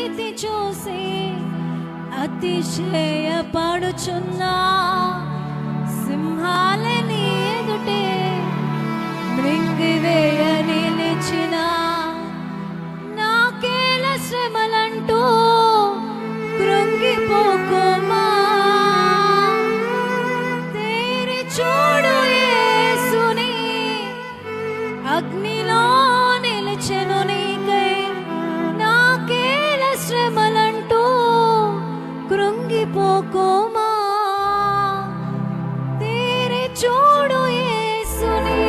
స్థితి చూసి అతిశయపడుచున్నా, సింహాలని ఎదుటే మృంగివేయ నిలిచిన, నాకేల శ్రమలంటూ కృంగిపోకుమా, తేరి చూడు యేసుని, అగ్నిలో నిలిచెను నీకై, నాకేల శ్రమలంటూ కృంగిపోకుమా, తేరి చూడు యేసుని,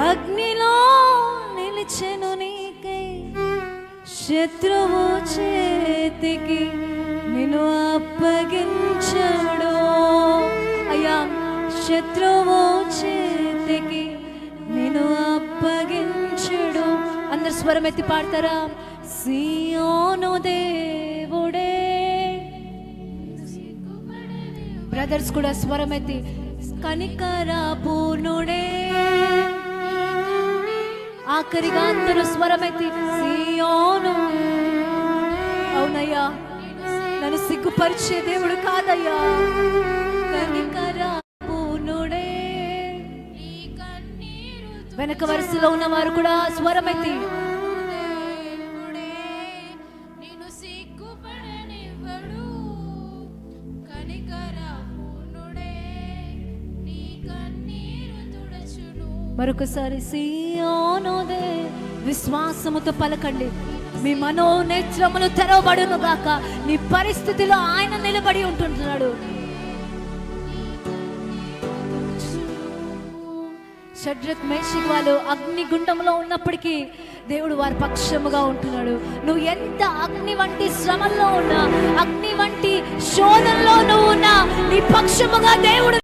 అగ్నిలో నిలిచెను నీకై, శత్రువు చేతికి నిన్ను అప్పగించడు. అయ్యా, శత్రువు చేతికి నిన్ను అప్పగించడు. అందరు స్వరం ఎత్తి పాడతారా? సియోను దేవుడే. బ్రదర్స్ కూడా స్వరం ఎత్తి, కనికర పూర్ణుడే. ఆఖరిగా అందరూ స్వరమెత్తి, సియోను. అవునయ్యా, నన్ను సిగ్గుపరిచే దేవుడు కాదయ్యా, కనికర పూర్ణుడే. వెనక వరుసలో ఉన్న వారు కూడా స్వరమెత్తి, మరొకసారి సియోనుదే. విశ్వాసముతో పలకండి, మీ మనోనేత్రములు తెరవబడును గాక. నీ పరిస్థితిలో ఆయన నిలబడి ఉంటున్నాడు. షడ్రక్ మేషక్ వాళ్ళు అగ్నిగుండంలో ఉన్నప్పటికీ దేవుడు వారి పక్షముగా ఉంటున్నాడు. నువ్వు ఎంత అగ్ని వంటి శ్రమల్లో ఉన్నా, అగ్ని వంటి శోధనలో నువ్వు ఉన్నా, నీ పక్షముగా దేవుడు